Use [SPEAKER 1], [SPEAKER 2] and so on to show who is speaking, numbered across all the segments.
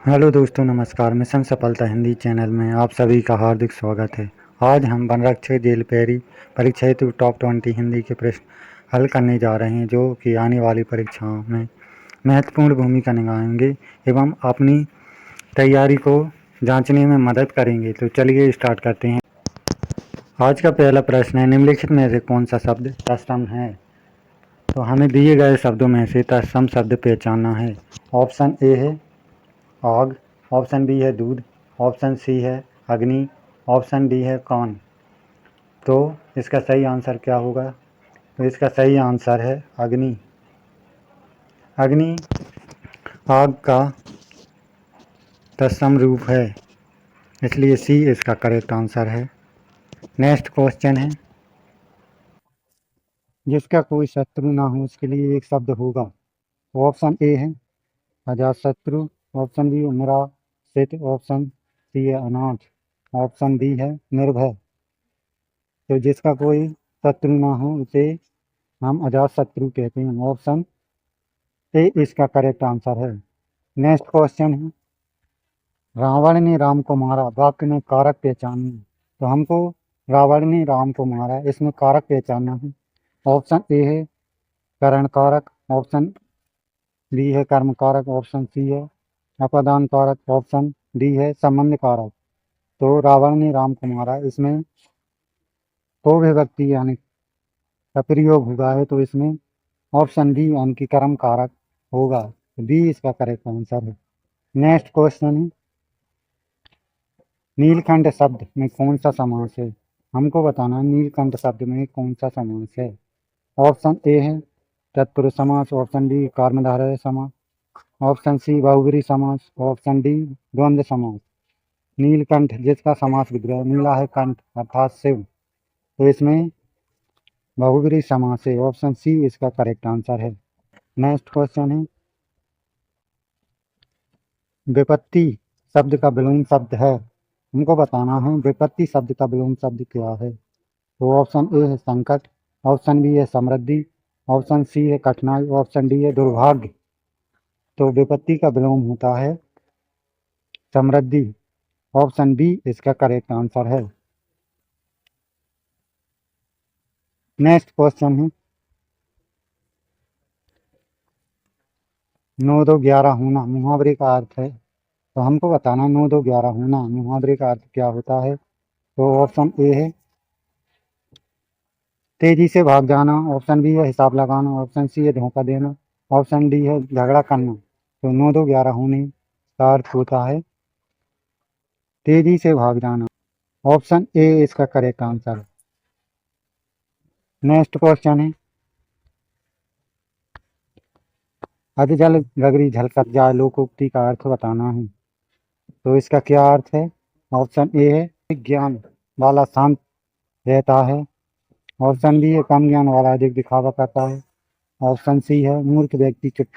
[SPEAKER 1] Hello दोस्तों, नमस्कार। Mission सफलता हिंदी चैनल में आप सभी का हार्दिक स्वागत है। आज हम वनरक्षक जेल पेरी परीक्षा हेतु टॉप 20 हिंदी के प्रश्न हल करने जा रहे हैं, जो कि आने वाली परीक्षाओं में महत्वपूर्ण भूमिका निभाएंगे एवं अपनी तैयारी को जांचने में मदद करेंगे। तो चलिए स्टार्ट करते हैं। आज का पहला प्रश्न है, निम्नलिखित में से कौन सा शब्द तत्सम है? तो हमें दिए गए शब्दों में से तत्सम शब्द पहचानना है। ऑप्शन ए है आग, ऑप्शन बी है दूध, ऑप्शन सी है अग्नि, ऑप्शन डी है कौन। तो इसका सही आंसर क्या होगा? तो इसका सही आंसर है अग्नि। अग्नि आग का तत्सम रूप है, इसलिए सी इसका करेक्ट आंसर है। नेक्स्ट क्वेश्चन है, जिसका कोई शत्रु ना हो उसके लिए एक शब्द होगा। ऑप्शन ए है अजातशत्रु, ऑप्शन बी निराश्रित, ऑप्शन सी है अनाथ, ऑप्शन डी है निर्भय। तो जिसका कोई शत्रु ना हो उसे हम अजातशत्रु कहते हैं। ऑप्शन ए इसका करेक्ट आंसर है। नेक्स्ट क्वेश्चन है, रावण ने राम को मारा, वाक्य में कारक पहचानिए। तो हमको रावण ने राम को मारा, इसमें कारक पहचानना है। ऑप्शन ए है करण कारक, ऑप्शन बी है कर्म कारक, ऑप्शन सी है अपादान कारक, ऑप्शन डी है संबंध कारक। तो रावण ने राम को मारा, इसमें को विभक्ति यानी का प्रयोग हुआ है, तो इसमें ऑप्शन डी यानी कि कर्म कारक होगा। बी इसका करेक्ट आंसर है। नेक्स्ट क्वेश्चन है, नीलकंठ शब्द में कौन सा समास है? हमको बताना है नीलकंठ शब्द में कौन सा समास है। ऑप्शन ए है तत्पुरुष समास, ऑप्शन बी कर्मधारय समास, ऑप्शन सी बहुब्रीहि समास, ऑप्शन डी द्वंद्व समास। नीलकंठ जिसका समास विग्रह नीला है कंठ अर्थात शिव, तो इसमें बहुब्रीहि समास है। ऑप्शन सी इसका करेक्ट आंसर है। नेक्स्ट क्वेश्चन है, विपत्ति शब्द का विलोम शब्द है, हमको बताना है विपत्ति शब्द का विलोम शब्द क्या है। तो ऑप्शन ए है संकट, ऑप्शन बी है समृद्धि, ऑप्शन सी है कठिनाई, ऑप्शन डी है दुर्भाग्य। तो विपत्ति का विलोम होता है समृद्धि। ऑप्शन बी इसका करेक्ट आंसर है। नेक्स्ट क्वेश्चन है, 9 2 11 होना मुहावरे का अर्थ है। तो हमको बताना 9 2 11 होना मुहावरे का अर्थ क्या होता है। तो ऑप्शन ए है तेजी से भाग जाना, ऑप्शन बी है हिसाब लगाना, ऑप्शन सी है धोखा देना, ऑप्शन डी है झगड़ा करना। तो 9 2 11 होने का अर्थ होता है तेजी से भाग जाना। ऑप्शन ए इसका करेक्ट आंसर है। नेक्स्ट क्वेश्चन है, अधजल गगरी झलकत जाए लोकोक्ति का अर्थ बताना है। तो इसका क्या अर्थ है। ऑप्शन ए है ज्ञान वाला शांत रहता है, ऑप्शन बी है कम ज्ञान वाला अधिक दिखावा करता है, ऑप्शन सी है मूर्ख व्यक्ति चुप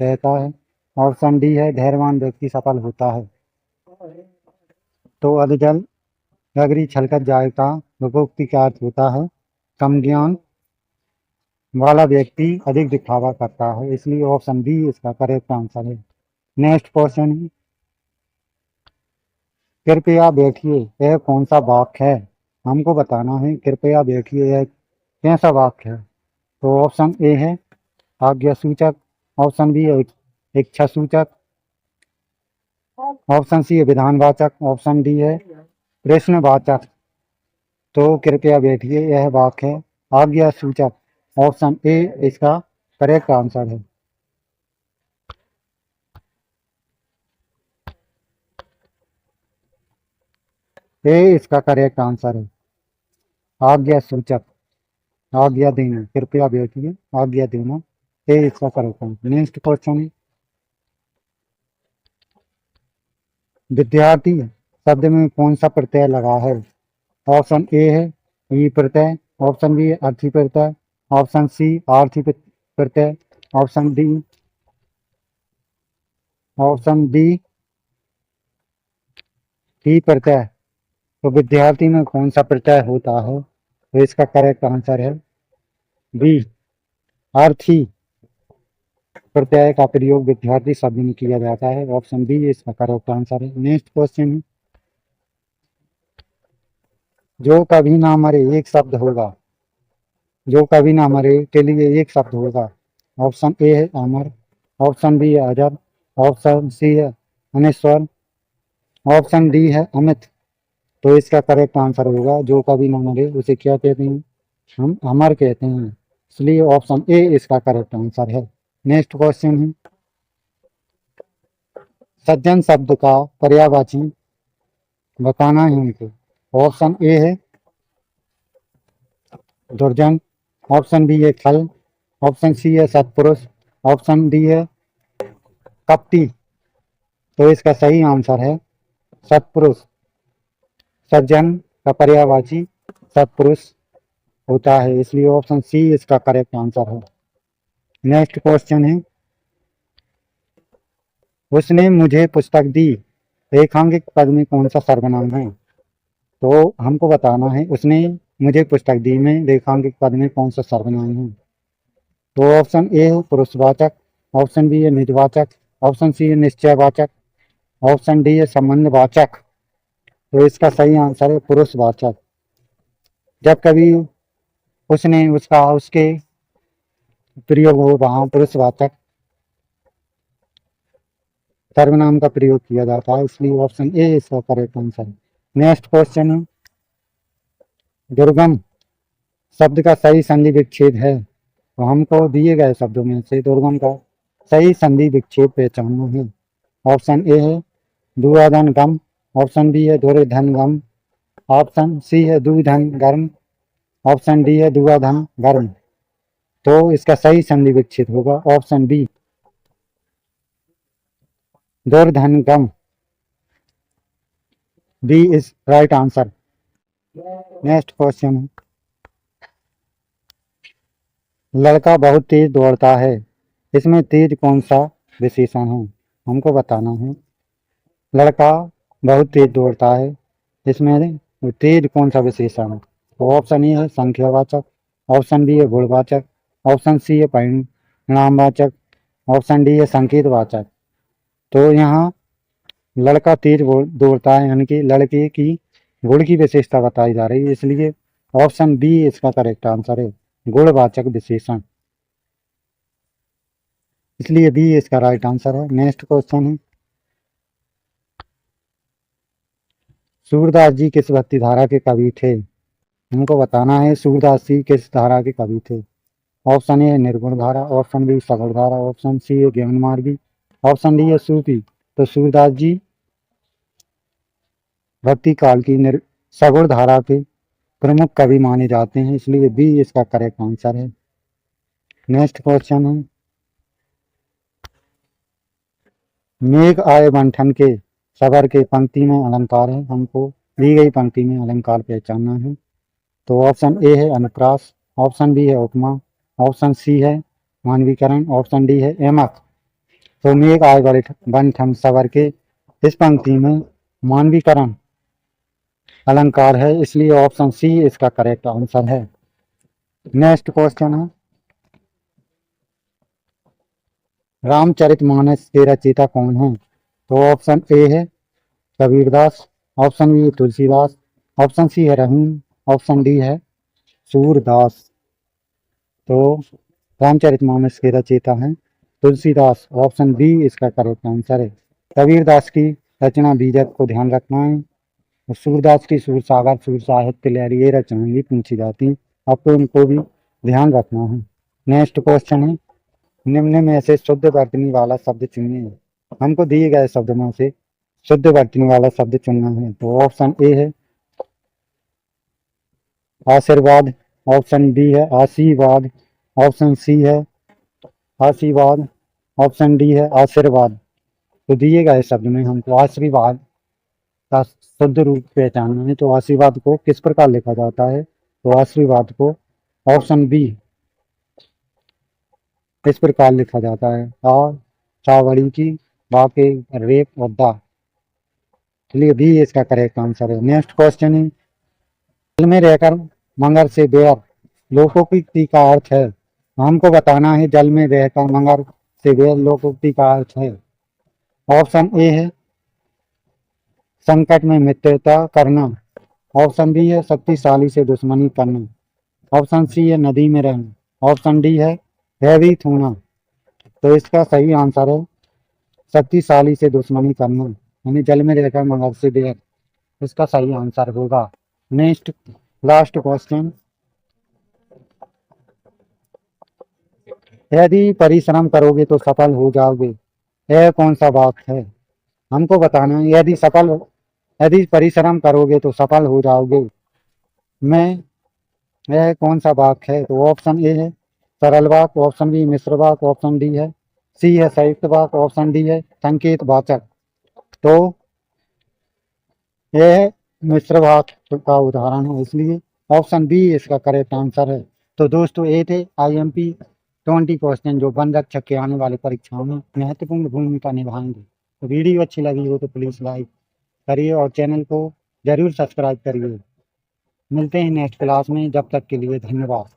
[SPEAKER 1] रहता है, ऑप्शन डी है धैर्यवान व्यक्ति सफल होता है। तो अधजल गगरी छलकत जाए का लोकोक्ति का अर्थ होता है कम ज्ञान वाला व्यक्ति अधिक दिखावा करता है, इसलिए ऑप्शन बी इसका करेक्ट आंसर है। नेक्स्ट क्वेश्चन है, कृपया बैठिए यह कौन सा वाक्य है। हमको बताना है कृपया बैठिए यह कैसा वाक्य है। तो ऑप्शन ए है आज्ञा सूचक, ऑप्शन बी है इच्छा सूचक, ऑप्शन सी है विधानवाचक, ऑप्शन डी है प्रश्नवाचक। तो कृपया बैठिए यह वाक्य है आज्ञा सूचक। ऑप्शन ए इसका करेक्ट आंसर है। ए इसका करेक्ट आंसर है आज्ञा सूचक, आज्ञा देना, कृपया बैठिए आज्ञा देना, ए इसका करेक्ट आंसर। नेक्स्ट क्वेश्चन है, विद्यार्थी शब्द में कौन सा प्रत्यय लगा है। ऑप्शन ए है ई प्रत्यय, ऑप्शन बी अर्थी प्रत्यय, ऑप्शन सी आर्थी प्रत्यय, ऑप्शन डी ऑप्शन बी टी प्रत्यय। तो विद्यार्थी में कौन सा प्रत्यय होता है। तो इसका करेक्ट आंसर है बी अर्थी। प्रत्यय का प्रयोग विद्यार्थी शब्द में किया जाता है। ऑप्शन बी इसका करेक्ट आंसर है। नेक्स्ट क्वेश्चन है, जो कभी ना मरे एक शब्द होगा, जो कभी ना मरे के लिए एक शब्द होगा। ऑप्शन ए है अमर, ऑप्शन बी है अजर, ऑप्शन सी है अनेश्वर, ऑप्शन डी है अमित। तो इसका करेक्ट आंसर होगा जो कभी ना मरे उसे क्या कहते हैं, हम अमर कहते हैं, इसलिए ऑप्शन ए इसका करेक्ट आंसर है। नेक्स्ट क्वेश्चन है, सज्जन शब्द का पर्यायवाची बताना है हमको। ऑप्शन ए है दुर्जन, ऑप्शन बी है खल, ऑप्शन सी है सत्पुरुष, ऑप्शन डी है कपटी। तो इसका सही आंसर है सत्पुरुष। सज्जन का पर्यायवाची सत्पुरुष होता है, इसलिए ऑप्शन सी इसका करेक्ट आंसर है। नेक्स्ट क्वेश्चन है, उसने मुझे पुस्तक दी रेखांकित पद में कौन सा सर्वनाम है। तो हमको बताना है उसने मुझे पुस्तक दी में रेखांकित पद में कौन सा सर्वनाम है। तो ऑप्शन ए है पुरुषवाचक, ऑप्शन बी है निजवाचक, ऑप्शन सी है निश्चयवाचक, ऑप्शन डी है संबंधवाचक। तो इसका सही आंसर है पुरुषवाचक। जब कभी उसने, उसका, उसके प्रयोग हो वहां पुरुषवाचक सर्वनाम का प्रयोग किया जाता है, इसलिए ऑप्शन ए इसका करेक्ट आंसर है। नेक्स्ट क्वेश्चन है, दुर्गम शब्द का सही संधि विच्छेद है। तो हमको दिए गए शब्दों में से दुर्गम का सही संधि विच्छेद पहचानना है। ऑप्शन ए है दुआधन गम, ऑप्शन बी है धुर्धन गम, ऑप्शन सी है दुधन गर्म, ऑप्शन डी है दुआधन गर्म। तो इसका सही संधि विच्छेद होगा ऑप्शन बी दुर्धन गम। B is right answer. Next question है, लड़का बहुत तेज दौड़ता है, इसमें तेज कौन सा विशेषण है। हमको बताना है, लड़का बहुत तेज दौड़ता है, इसमें तेज कौन सा विशेषण है। तो ऑप्शन ए है संख्यावाचक, ऑप्शन बी है गुणवाचक, ऑप्शन सी है परिणामवाचक, ऑप्शन डी है संकेतवाचक। तो यहाँ लड़का तेज दौड़ता है यानी कि लड़के की गुण की विशेषता बताई जा रही है, इसलिए ऑप्शन बी इसका करेक्ट आंसर है गुणवाचक विशेषण, इसलिए बी इसका राइट आंसर है। नेक्स्ट क्वेश्चन है, सूरदास जी किस भक्ति धारा के कवि थे। हमको बताना है सूरदास जी किस धारा के कवि थे। ऑप्शन ए है निर्गुण धारा, ऑप्शन बी सगुण धारा, ऑप्शन सी है ज्ञान मार्गी, ऑप्शन डी है सूफी। तो सूरदास जी भक्ति काल की सगुण धारा के प्रमुख कवि माने जाते हैं, इसलिए बी इसका करेक्ट आंसर है। नेक्स्ट क्वेश्चन है, मेघ आए बंठन के सबर के पंक्ति में अलंकार है। हमको दी गई पंक्ति में अलंकार पहचानना है। तो ऑप्शन ए है अनुप्रास, ऑप्शन बी है उपमा, ऑप्शन सी है मानवीकरण, ऑप्शन डी है एमक। तो मेघ आए बंठन सबर के इस पंक्ति में मानवीकरण अलंकार है, इसलिए ऑप्शन सी इसका करेक्ट आंसर है। नेक्स्ट क्वेश्चन है, रामचरितमानस के रचयिता कौन है। तो ऑप्शन ए है कबीरदास, ऑप्शन बी है तुलसीदास, ऑप्शन सी है रहीम, ऑप्शन डी है सूरदास। तो रामचरितमानस के रचयिता हैं तुलसीदास, ऑप्शन बी इसका करेक्ट आंसर है। कबीरदास की रचना बीजक को ध्यान रखना है, और सूरदास की सूर सागर, सूर साहित्य लहरी ये रचनाएं भी पूछी जाती हैं, आपको इनको भी ध्यान रखना है। नेक्स्ट क्वेश्चन है, निम्न में से शुद्ध वर्तनी वाला शब्द चुनिए। हमको दिए गए शब्द में से शुद्ध वर्तनी वाला शब्द चुनना है। तो ऑप्शन ए है आशीर्वाद, ऑप्शन बी है आशीर्वाद, ऑप्शन सी है आशीर्वाद, ऑप्शन डी है आशीर्वाद। तो दिए गए शब्द में हमको आशीर्वाद का शुद्ध रूप पहचानना है। तो आशीर्वाद को किस प्रकार लिखा जाता है। तो आशीर्वाद को ऑप्शन बी इस प्रकार लिखा जाता है, आ चावड़ी की बाके रेप और दा, इसलिए बी इसका करेक्ट आंसर है। नेक्स्ट क्वेश्चन है, जल में रहकर मगर से बेर लोकोक्ति का अर्थ है। हमको बताना है जल में रहकर मगर सिवियर लोकोक्ति का अर्थ है। ऑप्शन ए है संकट में मित्रता करना। ऑप्शन बी है शक्तिशाली से दुश्मनी करना। ऑप्शन सी है नदी में रहना। ऑप्शन डी है भयभीत होना। तो इसका सही आंसर है शक्तिशाली से दुश्मनी करना, यानी जल में रहकर मगर से बैर। इसका सही आंसर होगा। नेक्स्ट लास्ट क्वेश्चन, यदि परिश्रम करोगे तो सफल हो जाओगे, यह कौन सा वाक्य है? हमको बताना है यदि परिश्रम करोगे तो सफल हो जाओगे मैं यह कौन सा वाक्य है? तो ऑप्शन ए है सरल वाक्य, ऑप्शन बी मिश्र वाक्य, ऑप्शन डी है सी है संयुक्त वाक्य, ऑप्शन डी है संकेत वाचक। तो यह मिश्र वाक्य का उदाहरण है, इसलिए ऑप्शन बी इसका करेक्ट आंसर है। तो दोस्तों ये थे IMP 20 क्वेश्चन जो वन रक्षक के आने वाली परीक्षाओं में महत्वपूर्ण भूमिका निभाएंगे। तो वीडियो अच्छी लगी हो तो प्लीज़ लाइक करिए और चैनल को जरूर सब्सक्राइब करिए। मिलते हैं नेक्स्ट क्लास में, जब तक के लिए धन्यवाद।